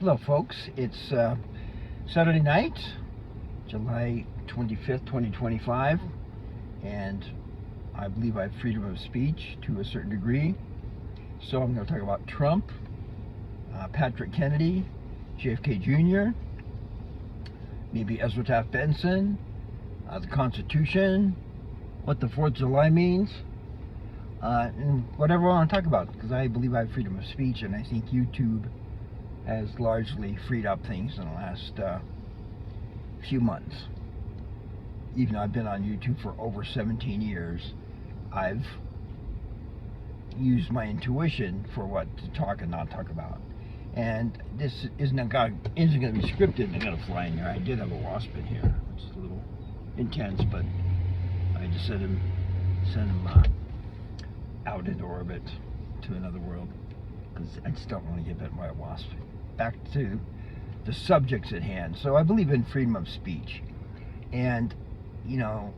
Hello folks, it's Saturday night, July 25th, 2025, and I believe I have freedom of speech to a certain degree. So I'm going to talk about Trump, Patrick Kennedy, JFK Jr., maybe Ezra Taft Benson, the Constitution, what the 4th of July means, and whatever I want to talk about, because I believe I have freedom of speech, and I think YouTube has largely freed up things in the last few months. Even though I've been on YouTube for over 17 years, I've used my intuition for what to talk and not talk about. And this isn't going to be scripted. I got to fly in here. I did have a wasp in here, which is a little intense, but I just sent him out into orbit to another world, because I just don't want to get bit by a wasp. Back to the subjects at hand. So I believe in freedom of speech, and you know,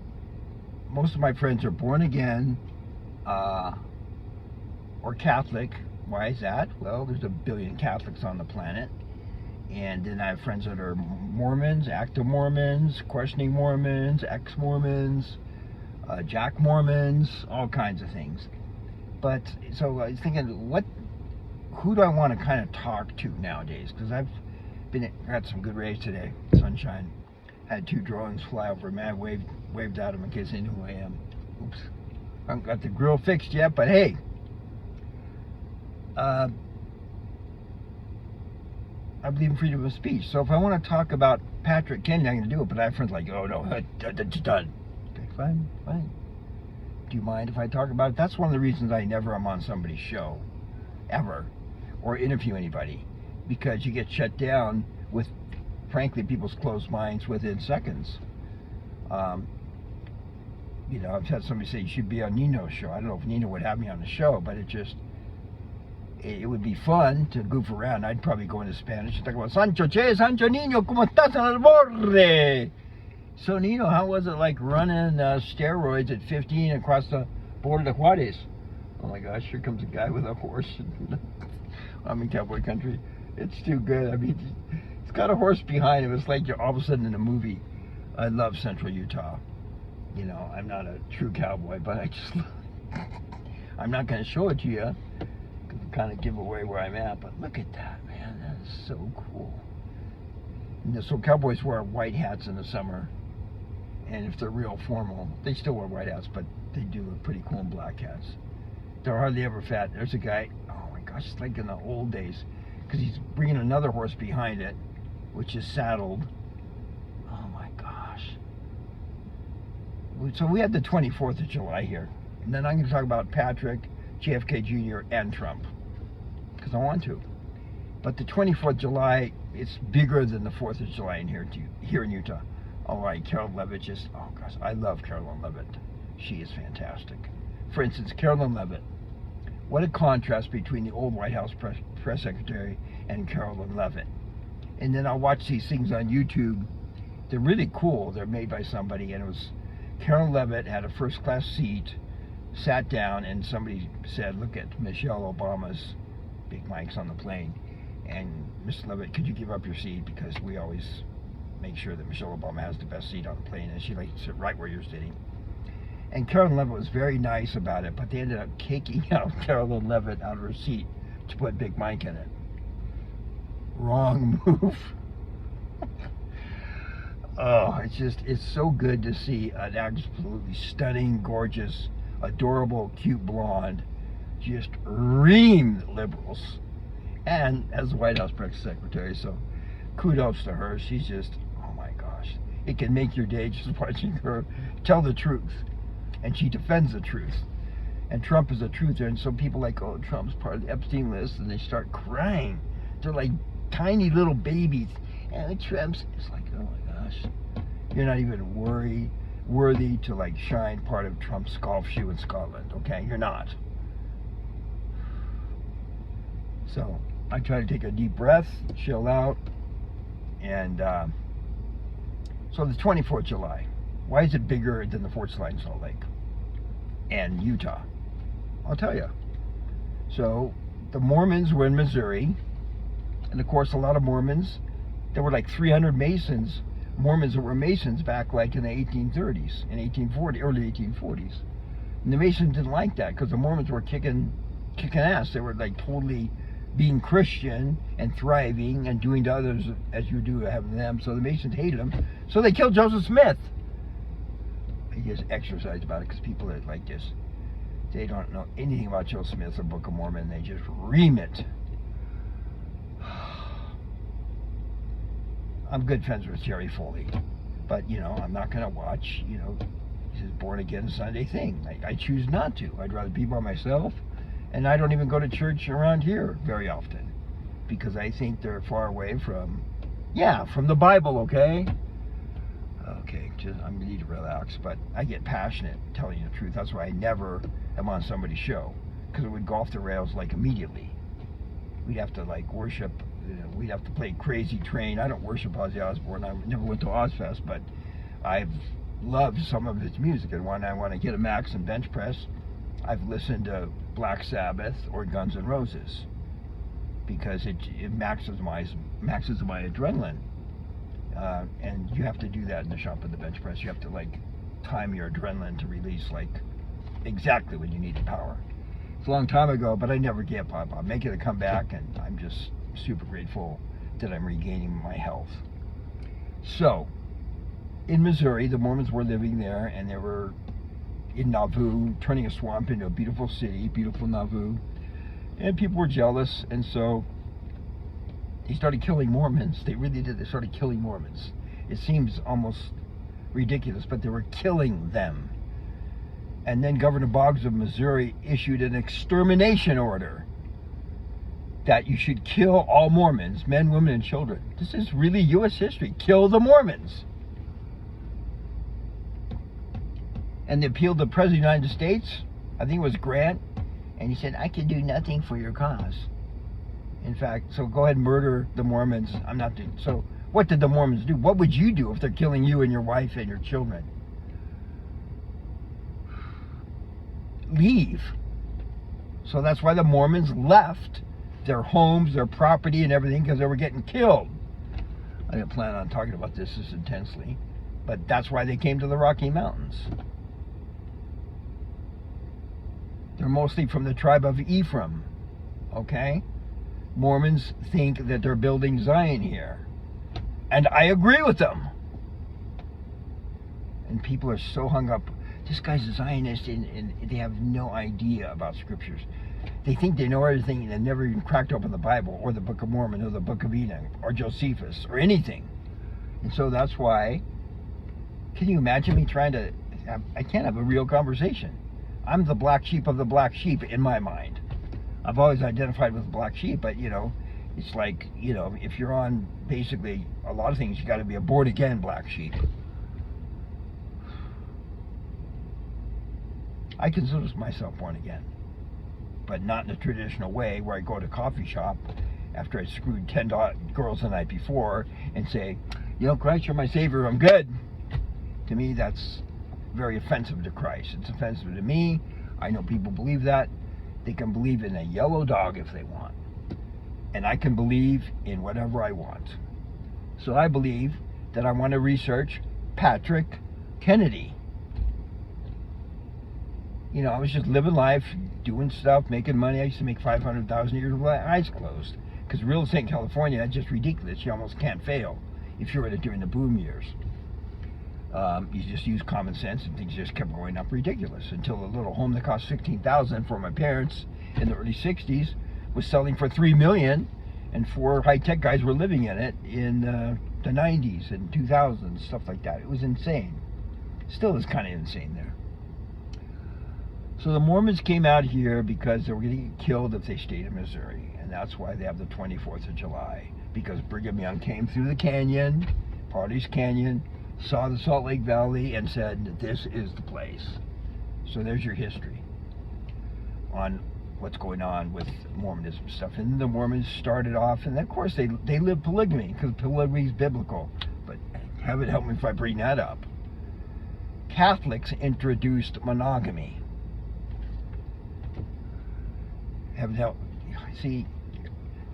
most of my friends are born again or Catholic. Why is that? Well, there's a billion Catholics on the planet, and then I have friends that are Mormons, active Mormons, questioning Mormons, ex-Mormons, Jack Mormons, all kinds of things. But so I was thinking, who do I want to kind of talk to nowadays? Because I've had some good rays today, sunshine. Had 2 drones fly over me. I waved at them in case they knew who I am. Oops. I haven't got the grill fixed yet, but hey. I believe in freedom of speech. So if I want to talk about Patrick Kennedy, I'm going to do it. But I have friends like, oh no, it's done. Okay, fine. Do you mind if I talk about it? That's one of the reasons I never am on somebody's show, ever, or interview anybody, because you get shut down with, frankly, people's closed minds within seconds. You know, I've had somebody say you should be on Nino's show. I don't know if Nino would have me on the show, but it would be fun to goof around. I'd probably go into Spanish and talk about Sancho Nino, ¿cómo estás en el borde? So Nino, how was it like running steroids at 15 across the border to Juarez? Oh my gosh, here comes a guy with a horse. I'm in cowboy country. It's too good. I mean, he's got a horse behind him. It's like you're all of a sudden in a movie. I love Central Utah. You know, I'm not a true cowboy, but I'm not going to show it to you, because it kind of give away where I'm at. But look at that, man. That is so cool. And so cowboys wear white hats in the summer, and if they're real formal, they still wear white hats, but they do look pretty cool in black hats. They're hardly ever fat. There's a guy, oh my gosh, it's like in the old days, because he's bringing another horse behind it, which is saddled. Oh my gosh. So we had the 24th of July here, and then I'm going to talk about Patrick, JFK Jr., and Trump, because I want to. But the 24th of July, it's bigger than the 4th of July in here in Utah. All right, Carolyn Levitt just, oh gosh, I love Carolyn Levitt. She is fantastic. For instance, Carolyn Levitt. What a contrast between the old White House press secretary and Carolyn Levitt. And then I'll watch these things on YouTube. They're really cool. They're made by somebody, and it was Carolyn Levitt had a first-class seat, sat down, and somebody said, look at Michelle Obama's big mics on the plane. And Miss Levitt, could you give up your seat, because we always make sure that Michelle Obama has the best seat on the plane, and she likes to sit right where you're sitting. And Carolyn Levitt was very nice about it, but they ended up kicking out Carolyn Levitt out of her seat to put Big Mike in it. Wrong move. Oh, it's so good to see an absolutely stunning, gorgeous, adorable, cute blonde just ream liberals, and as the White House press secretary. So kudos to her. She's just, oh my gosh, it can make your day just watching her tell the truth, and she defends the truth. And Trump is a truther, and so people like, oh, Trump's part of the Epstein list, and they start crying. They're like tiny little babies. And Trump's, it's like, oh my gosh, you're not even worthy to like shine part of Trump's golf shoe in Scotland. Okay, you're not. So I try to take a deep breath, chill out, and so the 24th of July. Why is it bigger than the 4th of July in Salt Lake and Utah? I'll tell you. So the Mormons were in Missouri, And of course, a lot of Mormons, there were like 300 Masons, Mormons that were Masons back like in the 1830s, in 1840, early 1840s. And the Masons didn't like that because the Mormons were kicking ass. They were like totally being Christian and thriving and doing to others as you do to having them. So the Masons hated them. So they killed Joseph Smith. I just exercise about it because people that like this, they don't know anything about Joseph Smith or Book of Mormon. They just ream it. I'm good friends with Jerry Foley, but you know, I'm not going to watch, you know, his born again Sunday thing. I choose not to. I'd rather be by myself, and I don't even go to church around here very often because I think they're far away from the Bible. Okay, just I need to relax, but I get passionate telling you the truth. That's why I never am on somebody's show because it would go off the rails like immediately. We'd have to like worship. We'd have to play Crazy Train. I don't worship Ozzy Osbourne. I never went to Ozfest, but I've loved some of his music. And when I want to get a max and bench press, I've listened to Black Sabbath or Guns N' Roses because it maxes my adrenaline. And you have to do that in the shop at the bench press. You have to like time your adrenaline to release like exactly when you need the power. It's a long time ago, but I never gave up. I'm making a comeback, and I'm just super grateful that I'm regaining my health. So, in Missouri, the Mormons were living there, and they were in Nauvoo, turning a swamp into a beautiful city, beautiful Nauvoo, and people were jealous, and so they started killing Mormons. They really did. They started killing Mormons. It seems almost ridiculous, but they were killing them. And then Governor Boggs of Missouri issued an extermination order that you should kill all Mormons, men, women, and children. This is really U.S. history. Kill the Mormons. And they appealed to the President of the United States. I think it was Grant. And he said, I can do nothing for your cause. In fact, so go ahead and murder the Mormons. I'm not doing. So what did the Mormons do? What would you do if they're killing you and your wife and your children? Leave. So that's why the Mormons left their homes, their property, and everything because they were getting killed. I didn't plan on talking about this intensely, but that's why they came to the Rocky Mountains. They're mostly from the tribe of Ephraim, okay? Mormons think that they're building Zion here, and I agree with them. And people are so hung up. This guy's a Zionist, and they have no idea about scriptures. They think they know everything, and they've never even cracked open the Bible or the Book of Mormon or the Book of Enoch or Josephus or anything. And so that's why, can you imagine me trying to, I can't have a real conversation. I'm the black sheep of the black sheep in my mind. I've always identified with the black sheep, but you know, it's like, you know, if you're on basically a lot of things, you got to be a born again black sheep. I consider myself born again, but not in the traditional way where I go to a coffee shop after I screwed 10 girls the night before and say, you know, Christ, you're my Savior, I'm good. To me, that's very offensive to Christ. It's offensive to me. I know people believe that. They can believe in a yellow dog if they want. And I can believe in whatever I want. So I believe that I want to research Patrick Kennedy. You know, I was just living life, doing stuff, making money. I used to make $500,000 a year with my eyes closed. Because real estate in California is just ridiculous. You almost can't fail if you're in it during the boom years. You just use common sense, and things just kept going up ridiculous until a little home that cost $16,000 for my parents in the early '60s was selling for $3 million, and 4 high-tech guys were living in it in the '90s and 2000s, stuff like that. It was insane. Still is kind of insane there. So the Mormons came out here because they were going to get killed if they stayed in Missouri, and that's why they have the 24th of July, because Brigham Young came through the canyon, Party's Canyon, saw the Salt Lake Valley, and said, this is the place. So there's your history on what's going on with Mormonism stuff. And the Mormons started off, and of course they live polygamy, because polygamy is biblical. But heaven help me if I bring that up. Catholics introduced monogamy. Heaven help. See,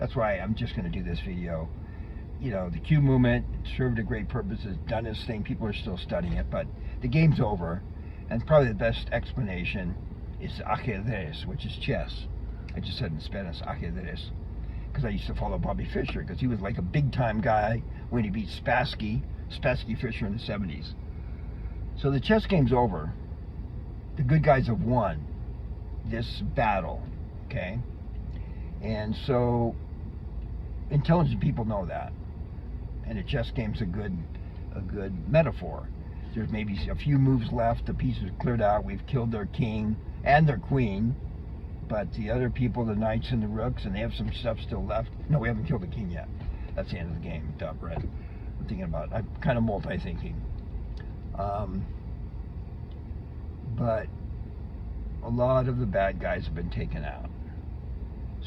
That's why I'm just going to do this video. You know, the Q movement served a great purpose. It's done its thing. People are still studying it, but the game's over. And probably the best explanation is ajedrez, which is chess. I just said in Spanish, ajedrez, because I used to follow Bobby Fischer, because he was like a big-time guy when he beat Spassky Fischer in the 70s. So the chess game's over. The good guys have won this battle, okay? And so intelligent people know that. And the chess game's a good metaphor. There's maybe a few moves left, the pieces cleared out, we've killed their king and their queen, but the other people, the knights and the rooks, and they have some stuff still left. No, we haven't killed the king yet. That's the end of the game. Duh, Brett. I'm thinking about it. I'm kind of multi-thinking. But a lot of the bad guys have been taken out.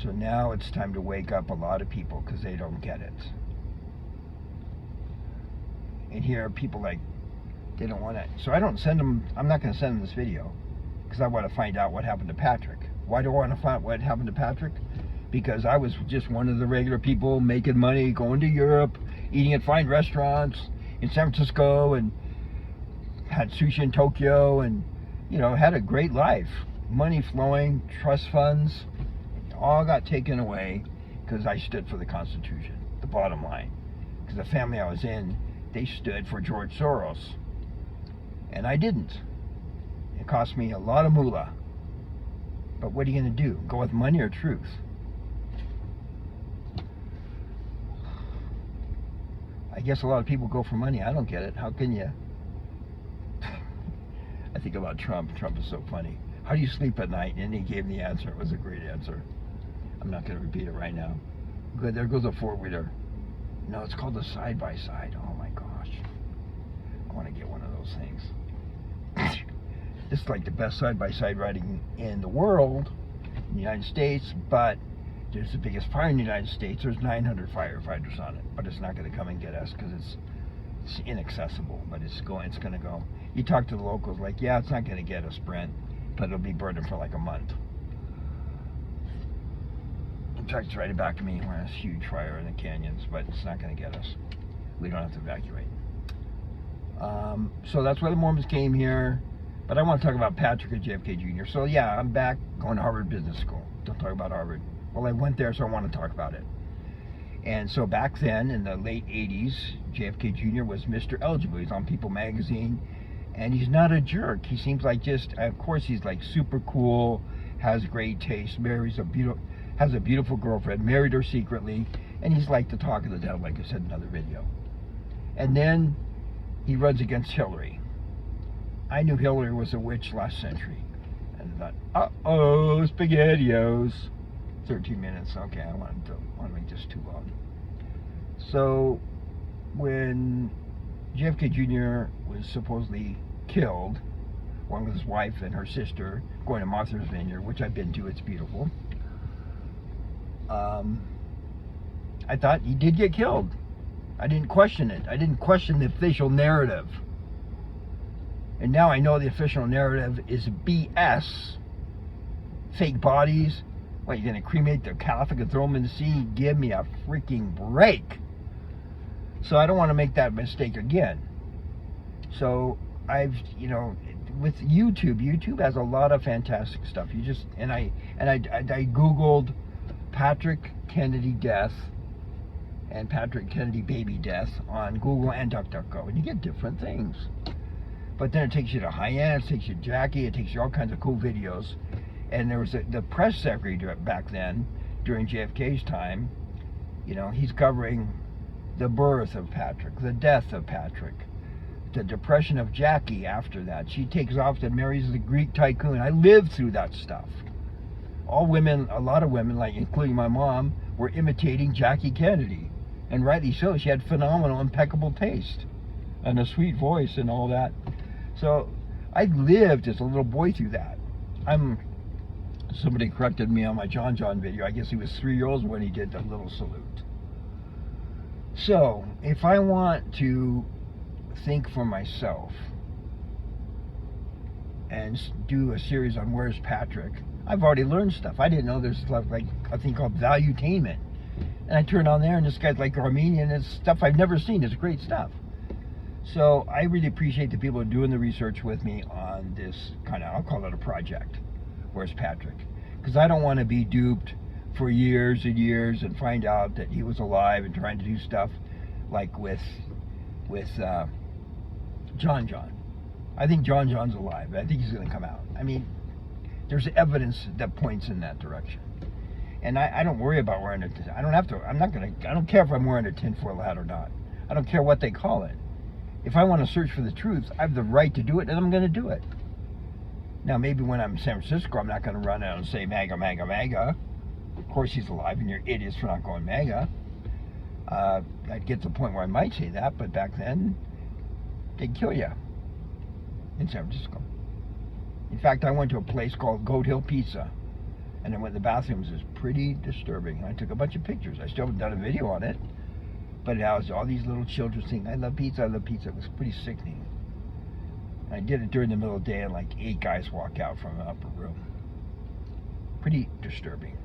So now it's time to wake up a lot of people because they don't get it. And here are people like, they don't want to. So I don't send them, I'm not going to send them this video because I want to find out what happened to Patrick. Why do I want to find out what happened to Patrick? Because I was just one of the regular people making money, going to Europe, eating at fine restaurants in San Francisco, and had sushi in Tokyo, and, you know, had a great life. Money flowing, trust funds, all got taken away because I stood for the Constitution, the bottom line. Because the family I was in, they stood for George Soros. And I didn't. It cost me a lot of moolah. But what are you going to do? Go with money or truth? I guess a lot of people go for money. I don't get it. How can you? I think about Trump. Trump is so funny. How do you sleep at night? And he gave the answer. It was a great answer. I'm not going to repeat it right now. Good, there goes a four-wheeler. No, it's called a side-by-side. Oh my gosh. I want to get one of those things. This is like the best side-by-side riding in the world, in the United States, but there's the biggest fire in the United States. There's 900 firefighters on it, but it's not going to come and get us because it's inaccessible, but it's going to go. You talk to the locals, like, yeah, it's not going to get us, Brent, but it'll be burning for like a month. In fact, it's right back to me when it's a huge fire in the canyons, but it's not going to get us. We don't have to evacuate. So that's why the Mormons came here. But I want to talk about Patrick and JFK Jr. So yeah, I'm back going to Harvard Business School. Don't talk about Harvard. Well, I went there, so I want to talk about it. And so back then, in the late 80s, JFK Jr. was Mr. Eligible. He's on People magazine, and he's not a jerk. He seems like just, of course, he's like super cool, has great taste, has a beautiful girlfriend, married her secretly, and he's like the talk of the devil, like I said in another video. And then he runs against Hillary. I knew Hillary was a witch last century. And I thought, uh-oh, SpaghettiOs. 13 minutes, okay, I don't want to make this too long. So, when JFK Jr. was supposedly killed, along with his wife and her sister, going to Martha's Vineyard, which I've been to, it's beautiful. I thought he did get killed. I didn't question it. I didn't question the official narrative. And now I know the official narrative is BS. Fake bodies. What, you're going to cremate the Catholic and throw them in the sea? Give me a freaking break. So I don't want to make that mistake again. So I've, you know, with YouTube has a lot of fantastic stuff. You just, and I Googled Patrick Kennedy death and Patrick Kennedy baby death on Google and DuckDuckGo, and you get different things. But then it takes you to Hyannis, it takes you to Jackie, it takes you all kinds of cool videos. And there was the press secretary back then, during JFK's time, you know, he's covering the birth of Patrick, the death of Patrick, the depression of Jackie after that. She takes off and marries the Greek tycoon. I lived through that stuff. All women, a lot of women, like including my mom, were imitating Jackie Kennedy. And rightly so. She had phenomenal, impeccable taste and a sweet voice and all that. So I lived as a little boy through that. Somebody corrected me on my John video. I guess he was 3 years old when he did the little salute. So if I want to think for myself and do a series on Where's Patrick, I've already learned stuff. I didn't know there's like a thing called valuetainment. And I turn on there, and this guy's like Armenian. It's stuff I've never seen. It's great stuff. So I really appreciate the people who are doing the research with me on this kind of, I'll call it a project. Where's Patrick? Because I don't want to be duped for years and years and find out that he was alive and trying to do stuff like with John. I think John's alive. I think he's going to come out. I mean, there's evidence that points in that direction. And I don't worry about wearing it. I don't care if I'm wearing a tinfoil hat or not. I don't care what they call it. If I want to search for the truth, I have the right to do it, and I'm going to do it. Now, maybe when I'm in San Francisco, I'm not going to run out and say MAGA, MAGA, MAGA. Of course he's alive, and you're idiots for not going MAGA. I'd get to the point where I might say that, but back then, they'd kill you in San Francisco. In fact, I went to a place called Goat Hill Pizza, and I went to the bathrooms. It was pretty disturbing. I took a bunch of pictures. I still haven't done a video on it, but it was all these little children saying, I love pizza, I love pizza. It was pretty sickening. I did it during the middle of the day, and like 8 guys walk out from an upper room. Pretty disturbing.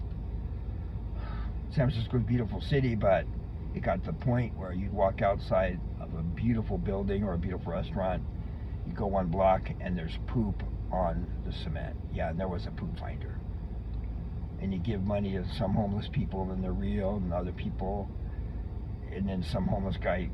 San Francisco's a beautiful city, but it got to the point where you'd walk outside of a beautiful building or a beautiful restaurant, you go 1 block, and there's poop on the cement. Yeah, and there was a poop finder. And you give money to some homeless people, and they're real, and other people, and then some homeless guy,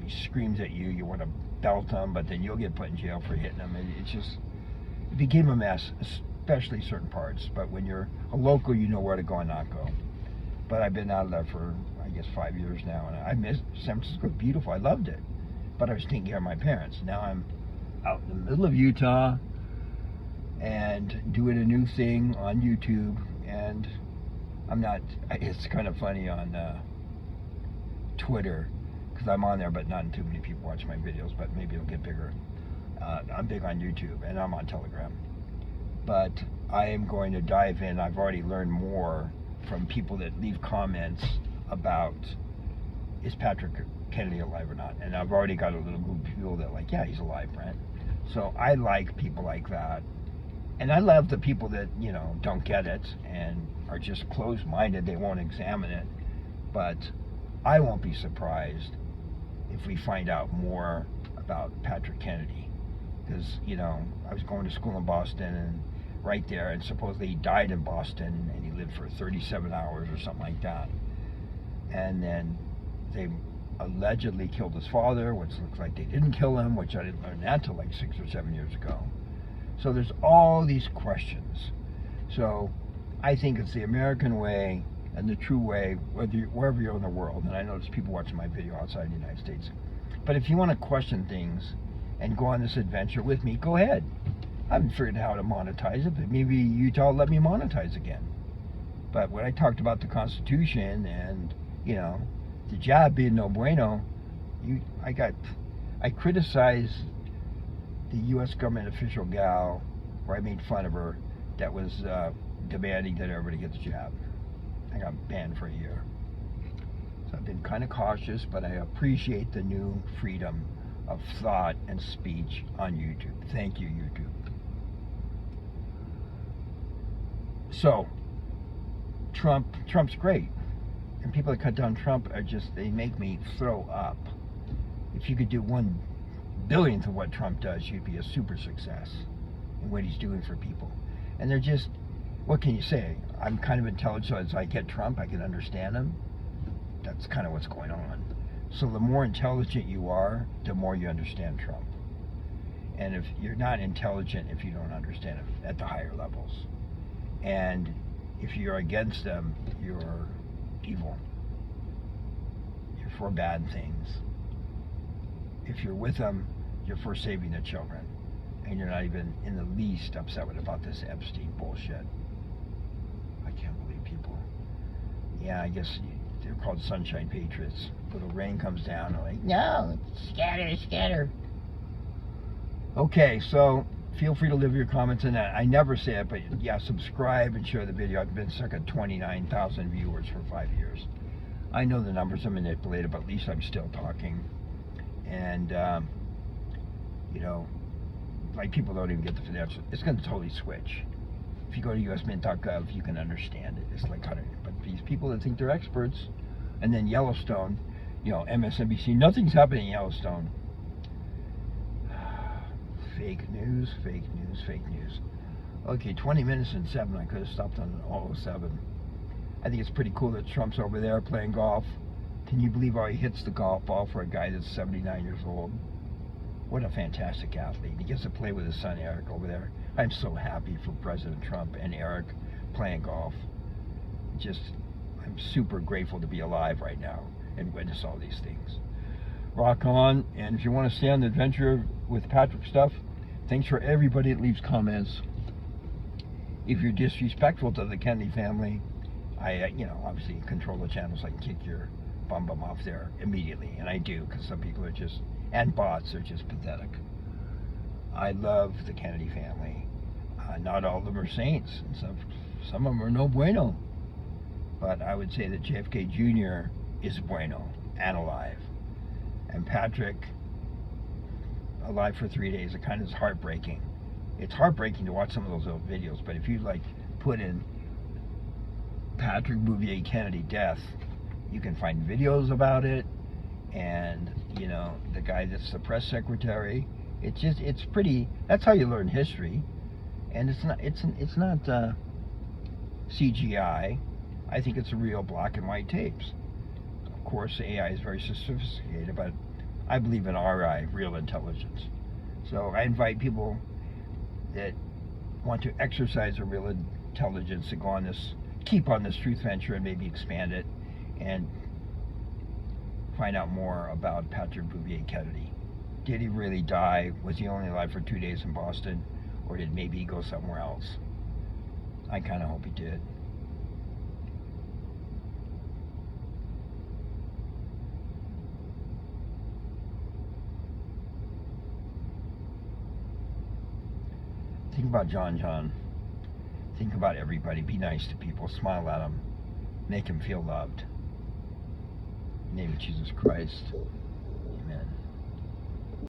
he screams at you, you want to belt him, but then you'll get put in jail for hitting him. And it became a mess, especially certain parts. But when you're a local, you know where to go and not go. But I've been out of there for, I guess, 5 years now, and I miss San Francisco. Beautiful, I loved it. But I was taking care of my parents. Now I'm out in the middle of Utah and doing a new thing on YouTube, and it's kind of funny on Twitter, because I'm on there, but not too many people watch my videos, but maybe it'll get bigger. I'm big on YouTube, and I'm on Telegram. But I am going to dive in. I've already learned more from people that leave comments about, is Patrick Kennedy alive or not? And I've already got a little group of people that are like, yeah, he's alive, Brent. So I like people like that. And I love the people that, don't get it and are just closed-minded. They won't examine it. But I won't be surprised if we find out more about Patrick Kennedy. Because, I was going to school in Boston, and right there, and supposedly he died in Boston, and he lived for 37 hours or something like that. And then they allegedly killed his father, which looks like they didn't kill him, which I didn't learn that till like 6 or 7 years ago. So there's all these questions. So I think it's the American way and the true way, wherever you're in the world. And I know there's people watching my video outside the United States. But if you want to question things and go on this adventure with me, go ahead. I haven't figured out how to monetize it, but maybe Utah will let me monetize again. But when I talked about the Constitution and, the jab being no bueno, I criticized the U.S. government official gal, where I made fun of her, that was demanding that everybody get the jab. I got banned for a year. So I've been kind of cautious, but I appreciate the new freedom of thought and speech on YouTube. Thank you, YouTube. So, Trump's great. And people that cut down Trump they make me throw up. If you could do 1/1000th of what Trump does, you'd be a super success in what he's doing for people. And they're just, what can you say? I'm kind of intelligent, so as I get Trump, I can understand him. That's kind of what's going on. So the more intelligent you are, the more you understand Trump. And if you're not intelligent, if you don't understand him at the higher levels. And if you're against them, you're evil. You're for bad things. If you're with them, you're for saving the children. And you're not even in the least upset about this Epstein bullshit. I can't believe people. Yeah, I guess they're called sunshine patriots. Little rain comes down, they're like, no, scatter. Okay, so feel free to leave your comments on that. I never say it, but yeah, subscribe and share the video. I've been circa 29,000 viewers for 5 years. I know the numbers are manipulated, but at least I'm still talking. And, like people don't even get the financial. It's going to totally switch. If you go to usmint.gov, you can understand it. It's like 100. But these people that think they're experts And then Yellowstone, you know, MSNBC, nothing's happening in Yellowstone. Fake news, fake news, fake news. Okay, 20 minutes and 7. I could have stopped on 07. I think it's pretty cool that Trump's over there playing golf. Can you believe how he hits the golf ball for a guy that's 79 years old? What a fantastic athlete. He gets to play with his son Eric over there. I'm so happy for President Trump and Eric playing golf. I'm super grateful to be alive right now and witness all these things. Rock on, and if you want to stay on the adventure with Patrick stuff, thanks for everybody that leaves comments. If you're disrespectful to the Kennedy family, I, obviously control the channel so I can kick your bum off there immediately, and I do, because some people are just, and bots are just pathetic. I love the Kennedy family. Not all of them are saints, and some of them are no bueno. But I would say that JFK Jr. is bueno and alive. And Patrick, alive for 3 days, it kind of is heartbreaking. It's heartbreaking to watch some of those old videos, but if you put in Patrick Bouvier Kennedy death, you can find videos about it, and the guy that's the press secretary. It's pretty. That's how you learn history, and it's not CGI. I think it's real black and white tapes. Of course, AI is very sophisticated, but I believe in RI, real intelligence. So I invite people that want to exercise their real intelligence to go on this, keep on this truth venture, and maybe expand it and find out more about Patrick Bouvier Kennedy. Did he really die? Was he only alive for 2 days in Boston? Or did maybe he go somewhere else? I kind of hope he did. Think about John. Think about everybody. Be nice to people. Smile at them. Make them feel loved. In the name of Jesus Christ.